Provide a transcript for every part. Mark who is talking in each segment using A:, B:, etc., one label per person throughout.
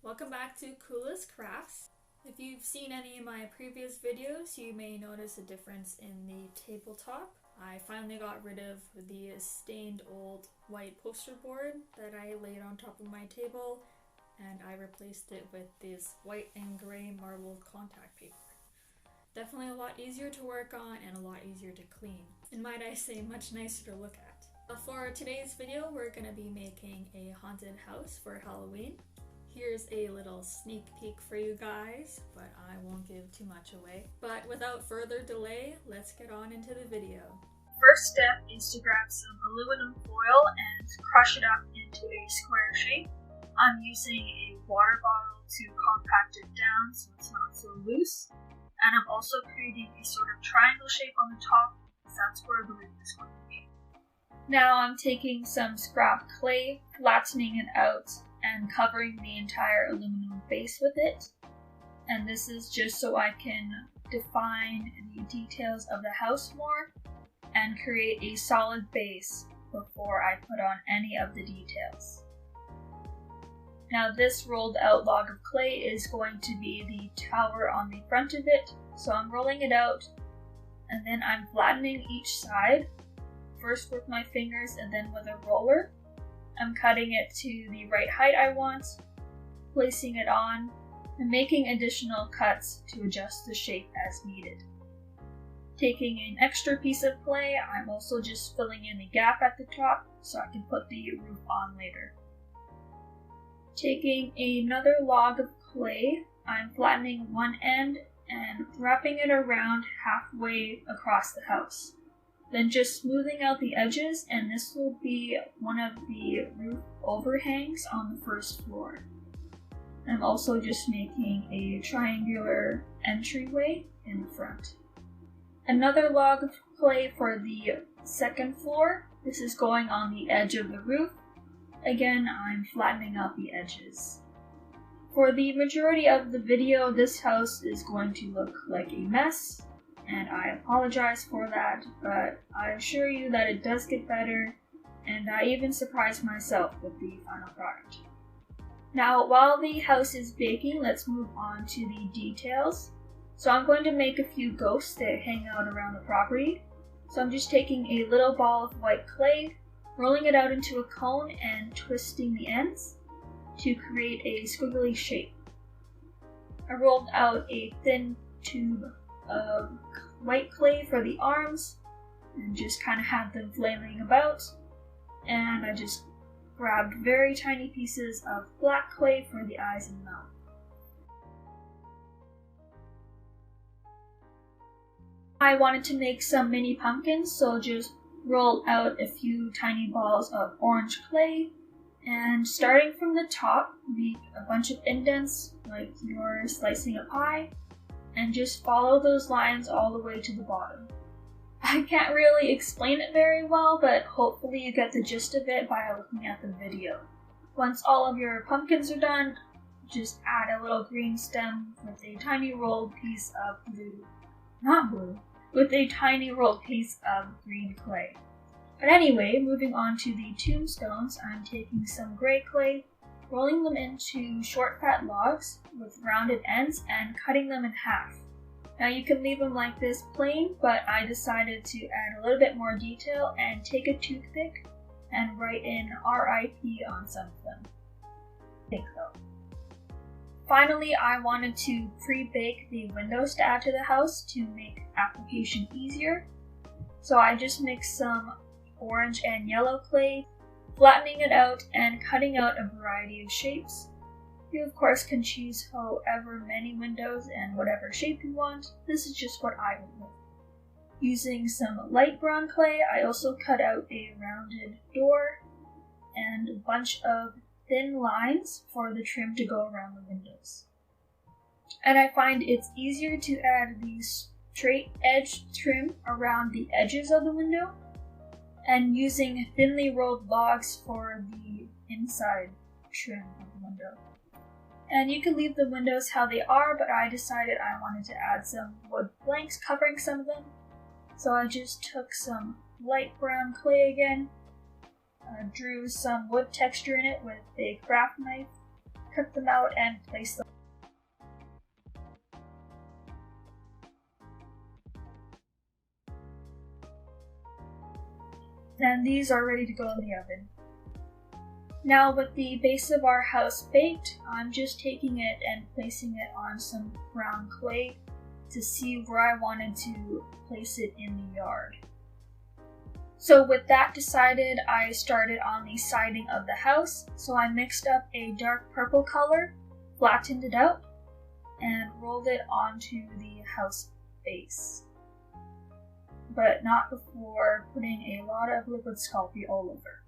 A: Welcome back to Coolest Crafts. If you've seen any of my previous videos, you may notice a difference in the tabletop. I finally got rid of the stained old white poster board that I laid on top of my table, and I replaced it with this white and gray marbled contact paper. Definitely a lot easier to work on and a lot easier to clean. And might I say, much nicer to look at. For today's video, we're going to be making a haunted house for Halloween. Here's a little sneak peek for you guys, but I won't give too much away. But without further delay, let's get on into the video.
B: First step is to grab some aluminum foil and crush it up into a square shape. I'm using a water bottle to compact it down so it's not so loose. And I'm also creating a sort of triangle shape on the top, because that's where the roof is going to be. Now I'm taking some scrap clay, flattening it out, and covering the entire aluminum base with it. And this is just so I can define the details of the house more and create a solid base before I put on any of the details. Now this rolled out log of clay is going to be the tower on the front of it, so I'm rolling it out and then I'm flattening each side, first with my fingers and then with a roller. I'm cutting it to the right height I want, placing it on, and making additional cuts to adjust the shape as needed. Taking an extra piece of clay, I'm also just filling in the gap at the top so I can put the roof on later. Taking another log of clay, I'm flattening one end and wrapping it around halfway across the house. Then just smoothing out the edges, and this will be one of the roof overhangs on the first floor. I'm also just making a triangular entryway in the front. Another log of clay for the second floor. This is going on the edge of the roof. Again, I'm flattening out the edges. For the majority of the video, this house is going to look like a mess, and I apologize for that, but I assure you that it does get better, and I even surprised myself with the final product. Now, while the house is baking, let's move on to the details. So I'm going to make a few ghosts that hang out around the property. So I'm just taking a little ball of white clay, rolling it out into a cone and twisting the ends to create a squiggly shape. I rolled out a thin tube of white clay for the arms and just kind of had them flailing about, and I just grabbed very tiny pieces of black clay for the eyes and mouth. I wanted to make some mini pumpkins, so just roll out a few tiny balls of orange clay, and starting from the top, make a bunch of indents like you're slicing a pie, and just follow those lines all the way to the bottom. I can't really explain it very well, but hopefully you get the gist of it by looking at the video. Once all of your pumpkins are done, just add a little green stem with a tiny rolled piece of with a tiny rolled piece of green clay. But anyway, moving on to the tombstones, I'm taking some gray clay, rolling them into short fat logs with rounded ends and cutting them in half. Now you can leave them like this plain, but I decided to add a little bit more detail and take a toothpick and write in RIP on some of them. Finally, I wanted to pre-bake the windows to add to the house to make application easier. So I just mixed some orange and yellow clay, flattening it out and cutting out a variety of shapes. You of course can choose however many windows and whatever shape you want. This is just what I went with. Using some light brown clay, I also cut out a rounded door and a bunch of thin lines for the trim to go around the windows. And I find it's easier to add the straight edge trim around the edges of the window, and using thinly rolled logs for the inside trim of the window. And you can leave the windows how they are, but I decided I wanted to add some wood planks covering some of them. So I just took some light brown clay again, drew some wood texture in it with a craft knife, cut them out and place them. And these are ready to go in the oven. Now with the base of our house baked, I'm just taking it and placing it on some brown clay to see where I wanted to place it in the yard. So with that decided, I started on the siding of the house. So I mixed up a dark purple color, flattened it out, and rolled it onto the house base. But not before putting a lot of liquid Sculpey all over.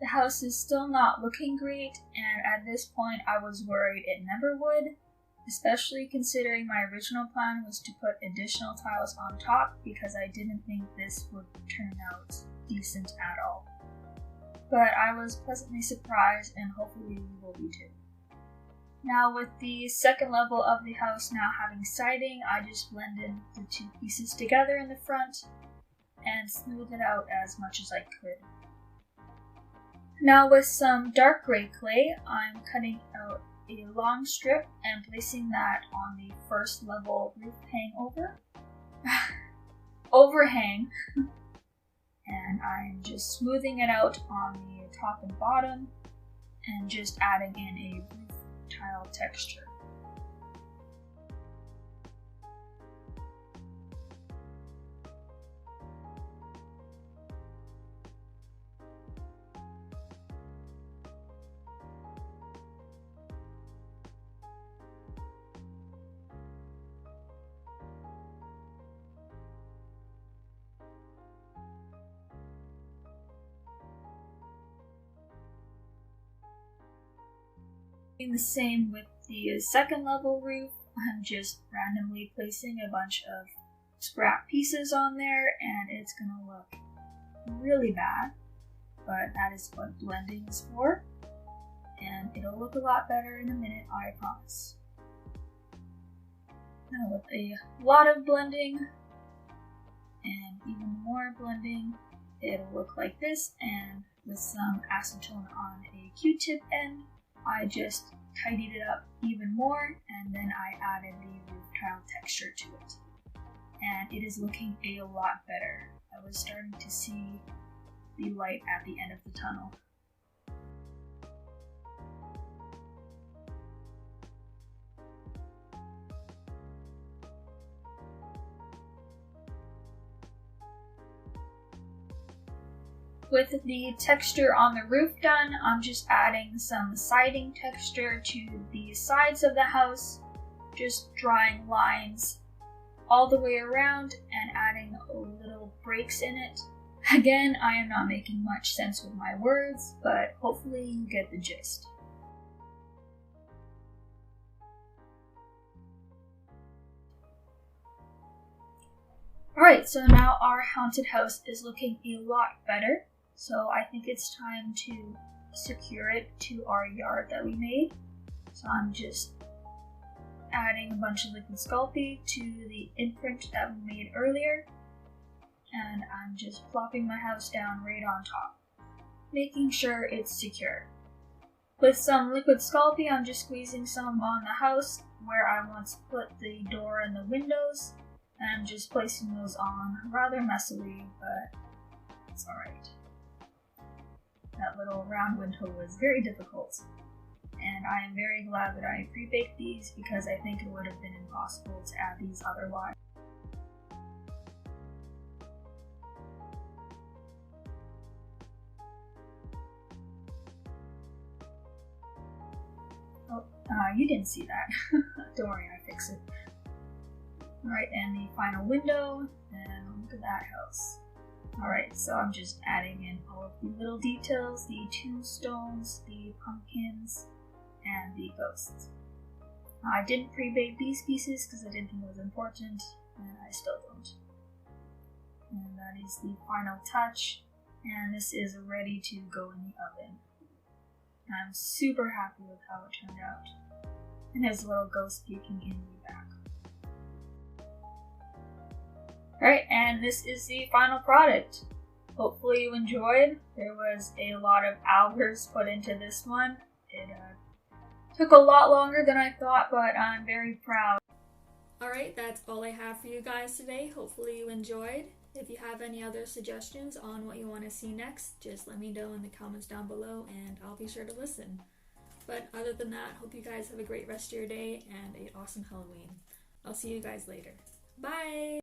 B: The house is still not looking great, and at this point I was worried it never would, especially considering my original plan was to put additional tiles on top because I didn't think this would turn out decent at all. But I was pleasantly surprised, and hopefully you will be too. Now with the second level of the house now having siding, I just blended the two pieces together in the front and smoothed it out as much as I could. Now with some dark gray clay, I'm cutting out a long strip and placing that on the first level roof overhang, and I'm just smoothing it out on the top and bottom and just adding in a roof tile texture. The same with the second level roof. I'm just randomly placing a bunch of scrap pieces on there, and it's gonna look really bad, but that is what blending is for, and it'll look a lot better in a minute, I promise. Now with a lot of blending and even more blending, it'll look like this, and with some acetone on a Q-tip end, I just tidied it up even more, and then I added the roof tile texture to it. And it is looking a lot better. I was starting to see the light at the end of the tunnel. With the texture on the roof done, I'm just adding some siding texture to the sides of the house, just drawing lines all the way around and adding little breaks in it. Again, I am not making much sense with my words, but hopefully you get the gist. Alright, so now our haunted house is looking a lot better. So I think it's time to secure it to our yard that we made. So I'm just adding a bunch of liquid Sculpey to the imprint that we made earlier. And I'm just plopping my house down right on top, making sure it's secure. With some liquid Sculpey, I'm just squeezing some on the house where I want to put the door and the windows. And I'm just placing those on rather messily, but it's alright. That little round window was very difficult, and I am very glad that I pre-baked these because I think it would have been impossible to add these otherwise. Oh, you didn't see that. Don't worry, I fix it. Alright, and the final window, and look at that house. Alright, so I'm just adding in all of the little details, the tombstones, the pumpkins, and the ghosts. I didn't pre-bake these pieces because I didn't think it was important, and I still don't. And that is the final touch, and this is ready to go in the oven. I'm super happy with how it turned out. And there's a little ghost peeking in the back. Alright, and this is the final product. Hopefully you enjoyed. There was a lot of hours put into this one. It took a lot longer than I thought, but I'm very proud.
A: Alright, that's all I have for you guys today. Hopefully you enjoyed. If you have any other suggestions on what you want to see next, just let me know in the comments down below and I'll be sure to listen. But other than that, hope you guys have a great rest of your day and an awesome Halloween. I'll see you guys later. Bye!